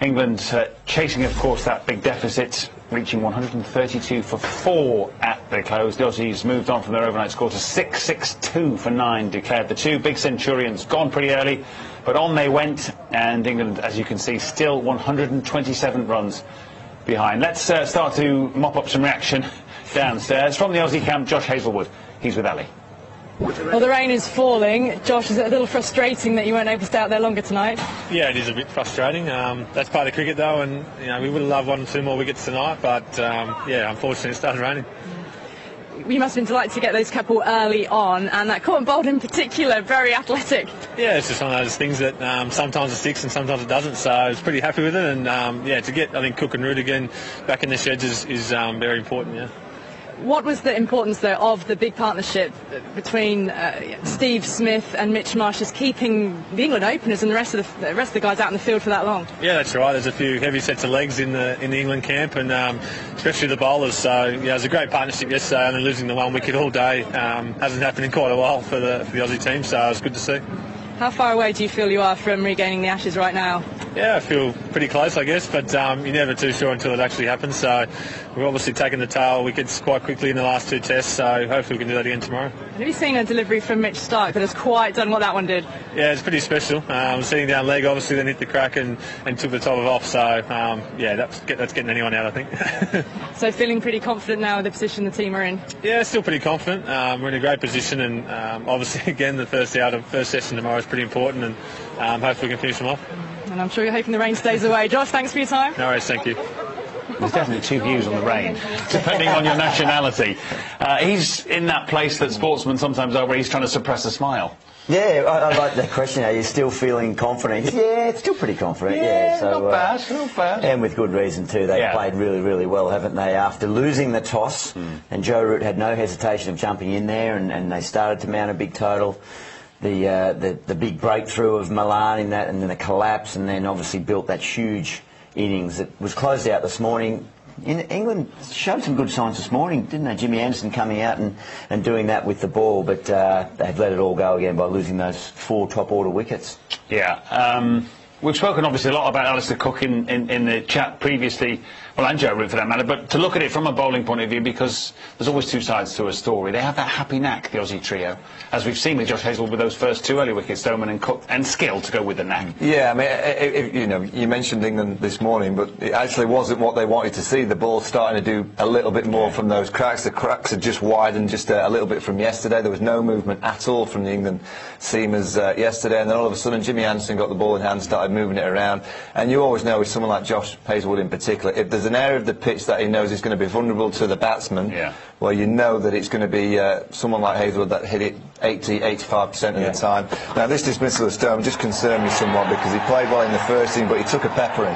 England chasing, of course, that big deficit, reaching 132 for 4 at the close. The Aussies moved on from their overnight score to 6-6-2 for 9, declared the two big Centurions gone pretty early, but on they went, and England, as you can see, still 127 runs behind. Let's start to mop up some reaction downstairs. From the Aussie camp, Josh Hazlewood. He's with Ali. Well, the rain is falling. Josh, is it a little frustrating that you weren't able to stay out there longer tonight? Yeah, it is a bit frustrating. That's part of cricket, though, and we would have loved 1 or 2 more wickets tonight, but yeah, unfortunately it started raining. You must have been delighted to get those couple early on, and that caught and bowled in particular, very athletic. Yeah, it's just one of those things that sometimes it sticks and sometimes it doesn't, so I was pretty happy with it, and yeah, to get, I think, Cook and Root again back in the sheds is very important, yeah. What was the importance, though, of the big partnership between Steve Smith and Mitch Marsh, just keeping the England openers and the rest of the guys out in the field for that long? Yeah, that's right. There's a few heavy sets of legs in the England camp, and especially the bowlers. So yeah, it was a great partnership yesterday. Only losing the 1 wicket all day hasn't happened in quite a while for the Aussie team. So it was good to see. How far away do you feel you are from regaining the Ashes right now? Yeah, I feel pretty close, I guess, but you're never too sure until it actually happens. So we've obviously taken the tail wickets quite quickly in the last 2 tests, so hopefully we can do that again tomorrow. Have you seen a delivery from Mitch Starc that has quite done what that one did? Yeah, it's pretty special. Sitting down leg, obviously, then hit the crack and took the top of off. So yeah, that's getting anyone out, I think. So feeling pretty confident now with the position the team are in? Yeah, still pretty confident. We're in a great position, and obviously, again, the first session tomorrow is pretty important, and hopefully we can finish them off. And I'm sure you're hoping the rain stays away. Josh, thanks for your time. No worries, thank you. There's definitely 2 views on the rain, depending on your nationality. He's in that place that sportsmen sometimes are, where he's trying to suppress a smile. Yeah, I like that question. Are you still feeling confident? Yeah, it's still pretty confident. Yeah, so, not bad. And with good reason too. They've played really, really well, haven't they? After losing the toss, and Joe Root had no hesitation of jumping in there, and they started to mount a big total. The big breakthrough of Milan in that, and then the collapse, and then obviously built that huge innings that was closed out this morning. England showed some good signs this morning, didn't they? Jimmy Anderson coming out and doing that with the ball, but they've let it all go again by losing those 4 top-order wickets. Yeah. We've spoken obviously a lot about Alistair Cook in the chat previously, well, and Joe Root for that matter, but to look at it from a bowling point of view, because there's always 2 sides to a story. They have that happy knack, the Aussie trio, as we've seen with Josh Hazlewood with those first 2 early wickets, Stoneman and Cook, and skill to go with the knack. Yeah, I mean, you mentioned England this morning, but it actually wasn't what they wanted to see. The ball starting to do a little bit more from those cracks. The cracks had just widened just a little bit from yesterday. There was no movement at all from the England seamers yesterday, and then all of a sudden Jimmy Anderson got the ball in hand, started moving it around. And you always know with someone like Josh Hazlewood in particular, if there's an area of the pitch that he knows is going to be vulnerable to the batsman, well, you know that it's going to be someone like Hazlewood that hit it 80-85% of the time. Now, this dismissal of Stone just concerned me somewhat because he played well in the first inning, but he took a peppering.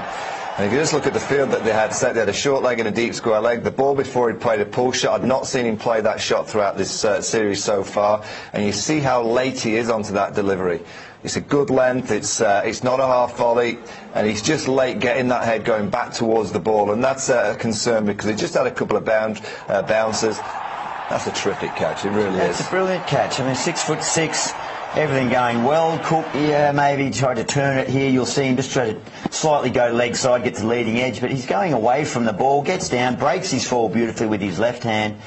And if you just look at the field that they had set, they had a short leg and a deep square leg. The ball before he played a pull shot, I'd not seen him play that shot throughout this series so far. And you see how late he is onto that delivery. It's a good length, it's not a half volley, and he's just late getting that head going back towards the ball, and that's a concern because he just had a couple of bounces. That's a terrific catch, it really is. It's a brilliant catch. I mean, 6'6", everything going well. Cook, maybe tried to turn it here. You'll see him just try to slightly go leg side, get to the leading edge, but he's going away from the ball, gets down, breaks his fall beautifully with his left hand.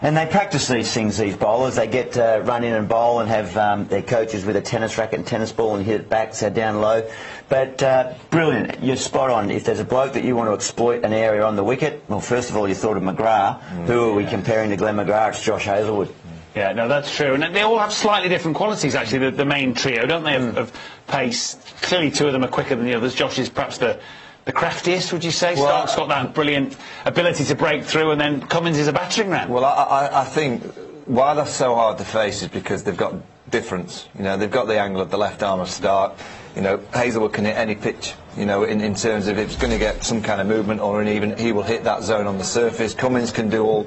And they practice these things, these bowlers. They get run in and bowl and have their coaches with a tennis racket and tennis ball and hit it back, so down low. But brilliant. You're spot on. If there's a bloke that you want to exploit an area on the wicket, well, first of all, you thought of McGrath. Who are we comparing to Glenn McGrath? It's Josh Hazlewood. Yeah, no, that's true. And they all have slightly different qualities, actually, the main trio, don't they, of pace. Clearly, 2 of them are quicker than the others. Josh is perhaps the craftiest, would you say? Well, Starc's got that brilliant ability to break through, and then Cummins is a battering ram. Well, I think why they're so hard to face is because they've got difference. You know, they've got the angle of the left arm of Starc. You know, Hazlewood can hit any pitch, you know, in terms of if it's going to get some kind of movement, or even he will hit that zone on the surface. Cummins can do all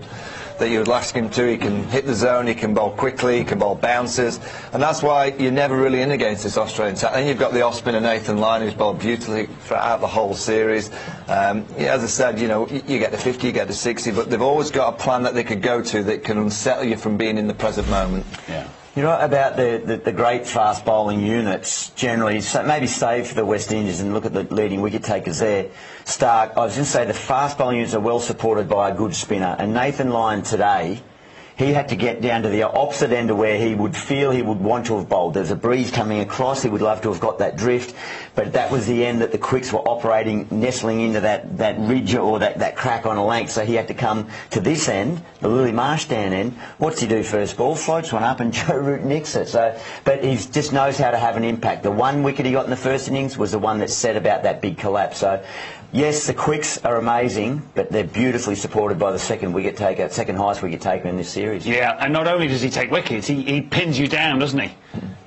that you would ask him to. He can hit the zone, he can bowl quickly, he can bowl bounces, and that's why you're never really in against this Australian attack. Then you've got the off-spinner Nathan Lyon, who's bowled beautifully throughout the whole series. Yeah, as I said, you know, you get the 50, you get the 60, but they've always got a plan that they could go to that can unsettle you from being in the present moment. Yeah. You know, about the great fast bowling units generally, so maybe save for the West Indies and look at the leading wicket takers there. Starc, I was going to say the fast bowling units are well supported by a good spinner, and Nathan Lyon today, he had to get down to the opposite end of where he would feel he would want to have bowled. There's a breeze coming across, he would love to have got that drift, but that was the end that the quicks were operating, nestling into that ridge or that crack on a length, so he had to come to this end, the Lily Marshdown end. What's he do first ball? Floats one up and Joe Root nicks it. So, but he just knows how to have an impact. The one wicket he got in the first innings was the one that set about that big collapse. So, yes, the quicks are amazing, but they're beautifully supported by the second highest wicket taker in this series. Yeah, and not only does he take wickets, he pins you down, doesn't he?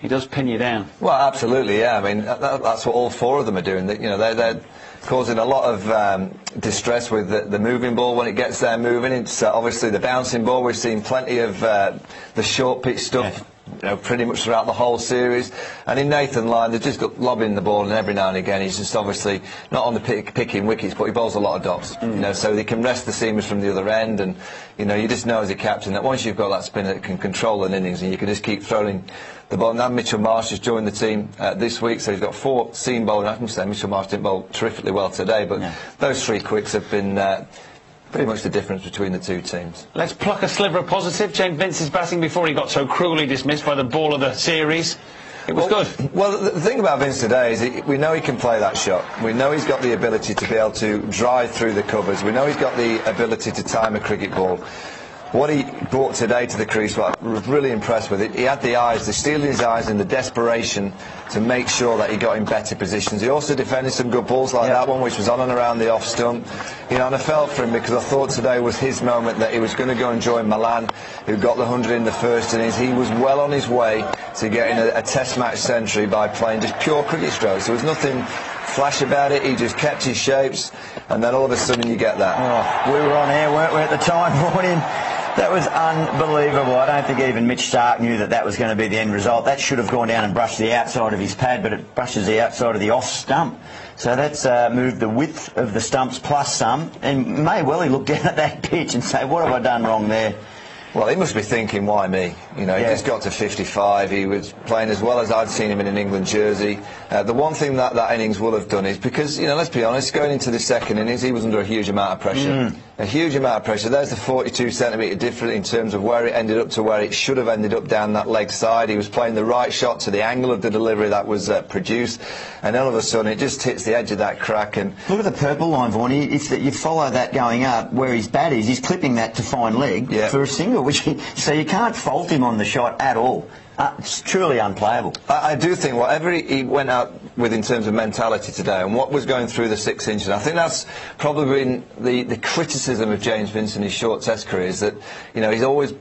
He does pin you down. Well, absolutely, yeah. I mean, that's what all four of them are doing. You know, they're causing a lot of distress with the moving ball when it gets there moving. It's obviously the bouncing ball. We've seen plenty of the short pitch stuff. Yeah. You know, pretty much throughout the whole series. And in Nathan Lyon, they've just got lobbing the ball, and every now and again he's just obviously not on the picking wickets, but he bowls a lot of dots. You know, so they can rest the seamers from the other end, and you know, you just know as a captain that once you've got that spinner that can control an innings, and you can just keep throwing the ball. Now Mitchell Marsh has joined the team this week, so he's got 4 seam bowling. I can say Mitchell Marsh didn't bowl terrifically well today, but those 3 quicks have been pretty much the difference between the two teams. Let's pluck a sliver of positive. James Vince's batting before he got so cruelly dismissed by the ball of the series. It was good. Well, the thing about Vince today is we know he can play that shot. We know he's got the ability to be able to drive through the covers. We know he's got the ability to time a cricket ball. What he brought today to the crease, what I was really impressed with it, he had the eyes, the steel in his eyes and the desperation to make sure that he got in better positions. He also defended some good balls like that one, which was on and around the off stump. You know, and I felt for him because I thought today was his moment, that he was going to go and join Milan, who got the 100 in the first innings. He was well on his way to getting a test match century by playing just pure cricket strokes. There was nothing flash about it. He just kept his shapes, and then all of a sudden you get that. Oh, we were on air, weren't we, at the time, morning? That was unbelievable. I don't think even Mitch Starc knew that was going to be the end result. That should have gone down and brushed the outside of his pad, but it brushes the outside of the off stump. So that's moved the width of the stumps plus some. And may well he look down at that pitch and say, what have I done wrong there? Well, he must be thinking, why me? You know, he just got to 55. He was playing as well as I'd seen him in an England jersey. The one thing that innings will have done is, because, you know, let's be honest, going into the second innings, he was under a huge amount of pressure. A huge amount of pressure. There's the 42 centimetre difference in terms of where it ended up to where it should have ended up down that leg side. He was playing the right shot to the angle of the delivery that was produced, and all of a sudden it just hits the edge of that crack. And look at the purple line, Vaughan. If you follow that going up where his bat is, he's clipping that to fine leg for a single, so you can't fault him on the shot at all. It's truly unplayable. I do think whatever he went out with in terms of mentality today and what was going through the 6 inches, I think that's probably been the criticism of James Vince in his short test career, is that, you know, he's always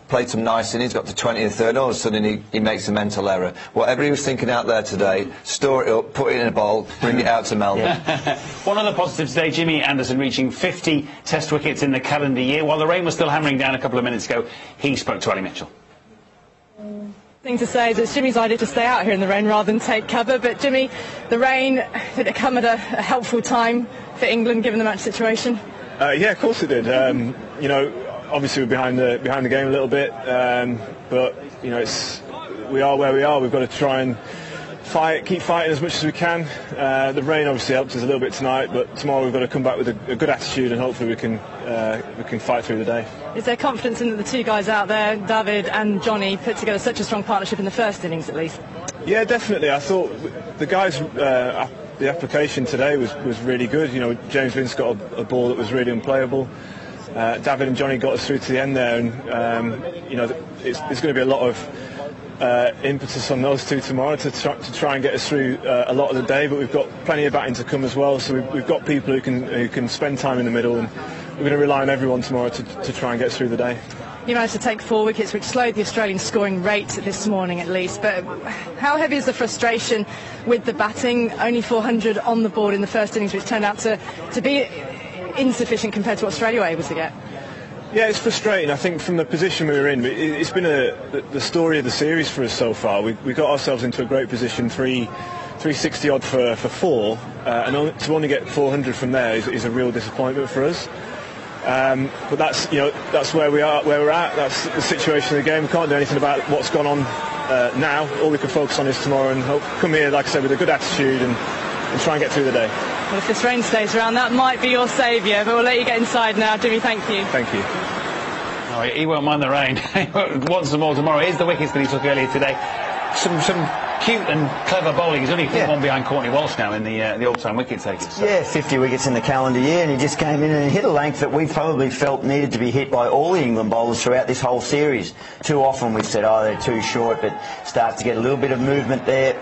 played some nice innings, got to 20 and 30, all of a sudden he makes a mental error. Whatever he was thinking out there today, store it up, put it in a bowl, bring it out to Melbourne. One other positive today, Jimmy Anderson reaching 50 test wickets in the calendar year. While the rain was still hammering down a couple of minutes ago, he spoke to Ali Mitchell. Thing to say is it's Jimmy's idea to stay out here in the rain rather than take cover, but Jimmy, the rain, did it come at a helpful time for England given the match situation? Yeah, of course it did. You know, obviously we're behind the game a little bit, but you know, we are where we are. We've got to try and keep fighting as much as we can. The rain obviously helped us a little bit tonight, but tomorrow we've got to come back with a good attitude, and hopefully we can fight through the day. Is there confidence in that the two guys out there, David and Johnny, put together such a strong partnership in the first innings at least? Yeah, definitely. I thought the guys, the application today was really good. You know, James Vince got a ball that was really unplayable. David and Johnny got us through to the end there, and you know, it's going to be a lot of impetus on those two tomorrow to try and get us through a lot of the day, but we've got plenty of batting to come as well, so we've got people who can spend time in the middle, and we're going to rely on everyone tomorrow to try and get us through the day. You managed to take 4 wickets, which slowed the Australian scoring rate this morning at least, but how heavy is the frustration with the batting? Only 400 on the board in the first innings, which turned out to be insufficient compared to what Australia were able to get. Yeah, it's frustrating. I think from the position we were in, it's been the story of the series for us so far. We got ourselves into a great position, 360 odd for 4, and to only get 400 from there is a real disappointment for us. But that's that's where we're at. That's the situation of the game. We can't do anything about what's gone on now. All we can focus on is tomorrow and come here, like I said, with a good attitude and try and get through the day. Well, if this rain stays around, that might be your saviour, but we'll let you get inside now. Jimmy, thank you. Thank you. Oh, he won't mind the rain. He wants some more tomorrow. Here's the wickets that he took earlier today. Some cute and clever bowling. He's only one behind Courtney Walsh now in the all-time wicket takers. So. Yeah, 50 wickets in the calendar year, and he just came in and hit a length that we probably felt needed to be hit by all the England bowlers throughout this whole series. Too often we've said, oh, they're too short, but start to get a little bit of movement there.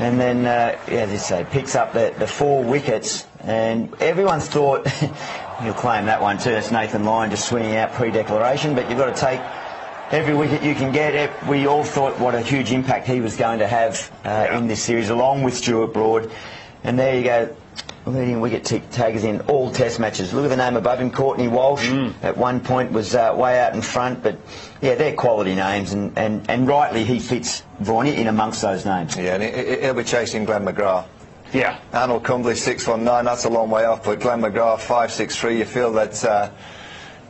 And then, as you say, picks up the 4 wickets, and everyone thought, he'll claim that one too, it's Nathan Lyon just swinging out pre-declaration, but you've got to take every wicket you can get. We all thought what a huge impact he was going to have in this series, along with Stuart Broad. And there you go, leading wicket takers in all Test matches. Look at the name above him, Courtney Walsh. At one point was way out in front, but yeah, they're quality names, and rightly he fits Varney in amongst those names. Yeah, and he'll be chasing Glenn McGrath. Yeah. Arnold Cumbley 619, that's a long way off, but Glenn McGrath 563. You feel that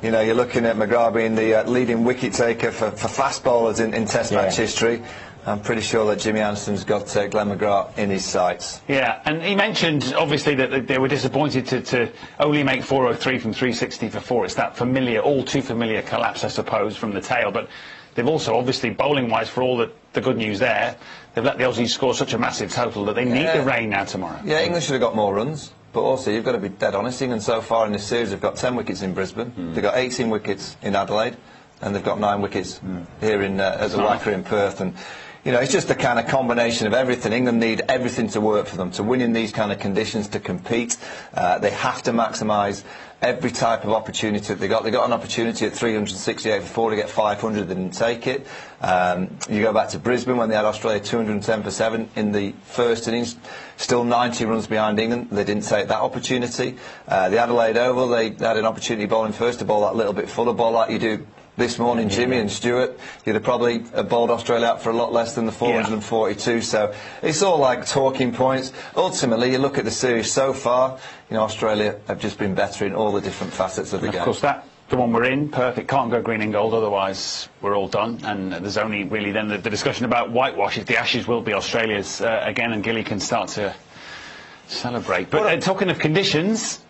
you're looking at McGrath being the leading wicket taker for fast bowlers in Test match history. I'm pretty sure that Jimmy Anderson's got Glenn McGrath in his sights. Yeah, and he mentioned, obviously, that they were disappointed to only make 403 from 360 for 4. It's that familiar, all too familiar collapse, I suppose, from the tail. But they've also, obviously, bowling-wise, for all the good news there, they've let the Aussies score such a massive total that they need the rain now tomorrow. Yeah, England should have got more runs. But also, you've got to be dead honest. England so far in this series have got 10 wickets in Brisbane. They've got 18 wickets in Adelaide. And they've got 9 wickets here at the Wacker in Perth. And it's just a kind of combination of everything. England need everything to work for them, to win in these kind of conditions, to compete. They have to maximise every type of opportunity that they got. They got an opportunity at 368 for 4 to get 500, they didn't take it. You go back to Brisbane when they had Australia 210 for 7 in the first innings, still 90 runs behind England. They didn't take that opportunity. The Adelaide Oval, they had an opportunity bowling first to bowl that little bit fuller ball like you do this morning, Jimmy and Stuart. You'd have probably bowled Australia out for a lot less than the 442. So it's all like talking points. Ultimately, you look at the series so far, Australia have just been better in all the different facets of the game. Of course, the one we're in, perfect, can't go green and gold, otherwise we're all done. And there's only really then the discussion about whitewash. If the Ashes will be Australia's again, and Gilly can start to celebrate. But talking of conditions,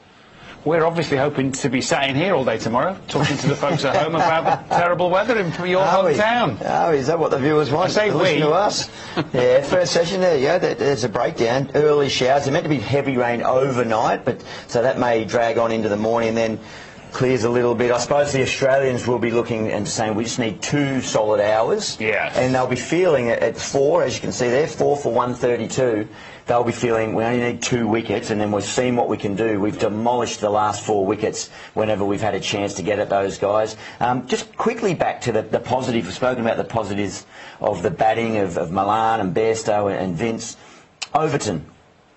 we're obviously hoping to be sat in here all day tomorrow, talking to the folks at home about the terrible weather in your hometown. Oh, is that what the viewers want? I say we. Listen to us. Yeah, first session there you go. There's a breakdown. Early showers. They're meant to be heavy rain overnight, but so that may drag on into the morning and then clears a little bit. I suppose the Australians will be looking and saying we just need 2 solid hours. Yeah. And they'll be feeling it at 4, as you can see there, 4 for 132. They'll be feeling we only need 2 wickets, and then we've seen what we can do. We've demolished the last 4 wickets whenever we've had a chance to get at those guys. Just quickly back to the positive. We've spoken about the positives of the batting of Milan and Bairstow and Vince. Overton.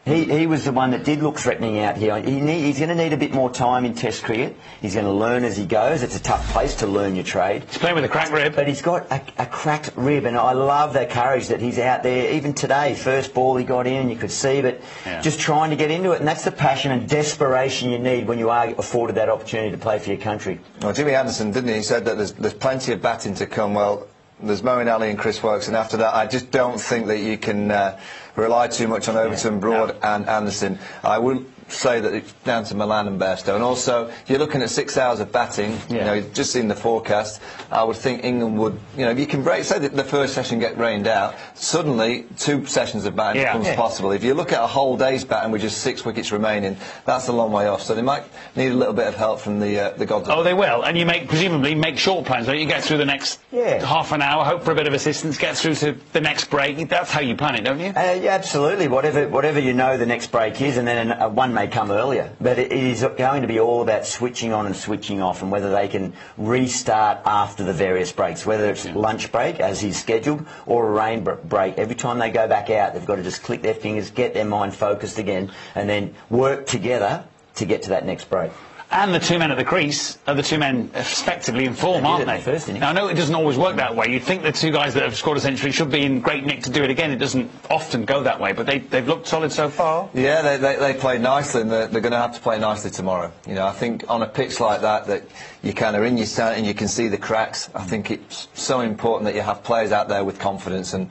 He was the one that did look threatening out here. He's going to need a bit more time in Test cricket. He's going to learn as he goes. It's a tough place to learn your trade. He's playing with a cracked rib. But he's got a cracked rib, and I love that courage that he's out there. Even today, first ball he got in, you could see, but just trying to get into it. And that's the passion and desperation you need when you are afforded that opportunity to play for your country. Well, Jimmy Anderson, didn't he? He said that there's plenty of batting to come. Well, there's Moeen Ali and Chris Woakes, and after that I just don't think that you can rely too much on Overton, Broad and Anderson. I will say that it's down to Milan and Bairstow, and also you're looking at 6 hours of batting. You've just seen the forecast. I would think England would, if you can break, say that the first session get rained out, suddenly 2 sessions of batting becomes possible. If you look at a whole day's batting with just 6 wickets remaining, that's a long way off. So they might need a little bit of help from the gods. Oh, they will, and you presumably make short plans, don't you? Get through the next half an hour, hope for a bit of assistance, get through to the next break. That's how you plan it, don't you? Yeah, absolutely. Whatever you know the next break is, and then one may come earlier. But it is going to be all about switching on and switching off, and whether they can restart after the various breaks, whether it's lunch break, as is scheduled, or a rain break. Every time they go back out, they've got to just click their fingers, get their mind focused again, and then work together to get to that next break. And the two men at the crease are the two men effectively in form, aren't they? Now, I know it doesn't always work that way. You'd think the two guys that have scored a century should be in great nick to do it again. It doesn't often go that way, but they've looked solid so far. Yeah, they played nicely, and they're going to have to play nicely tomorrow. You know, I think on a pitch like that you kind of in your stand and you can see the cracks. I think it's so important that you have players out there with confidence, and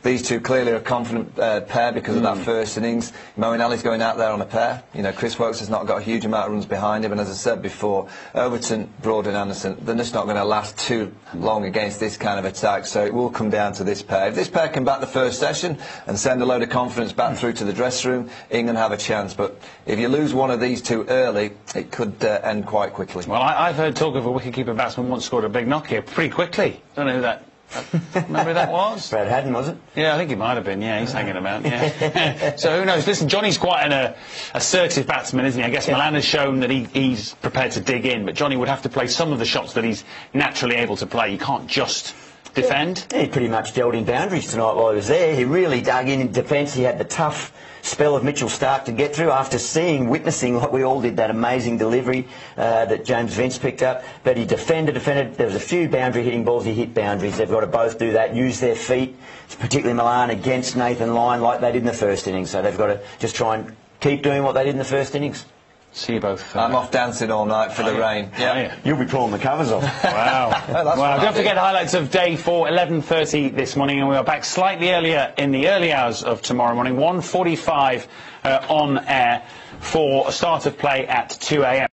these two clearly are a confident pair because of that first innings. Moeen going out there on a pair. You know, Chris Woakes has not got a huge amount of runs behind him, and as I said before, Overton, Broad and Anderson, they're just not going to last too long against this kind of attack, so it will come down to this pair. If this pair can bat the first session and send a load of confidence back through to the dressing room, England have a chance, but if you lose one of these two early, it could end quite quickly. Well, I've heard talk of a wicketkeeper batsman once scored a big knock here pretty quickly. Don't know who that... Remember who that was? Brad Haddon, was it? Yeah, I think he might have been. Yeah, he's hanging about. Yeah. So who knows? Listen, Johnny's quite an assertive batsman, isn't he? I guess Milan has shown that he's prepared to dig in, but Johnny would have to play some of the shots that he's naturally able to play. You can't just defend. Yeah, he pretty much dealt in boundaries tonight while he was there. He really dug in defence. He had the tough spell of Mitchell Starc to get through after witnessing like we all did, that amazing delivery that James Vince picked up. But he defended. There was a few boundary hitting balls. He hit boundaries. They've got to both do that, use their feet, particularly Milan against Nathan Lyon like they did in the first innings. So they've got to just try and keep doing what they did in the first innings. See you both. I'm off dancing all night for the rain. Yeah. You'll be pulling the covers off. Wow. Well, don't forget highlights of day 4, 11:30 this morning, and we are back slightly earlier in the early hours of tomorrow morning, 1:45 on air for a start of play at 2 a.m.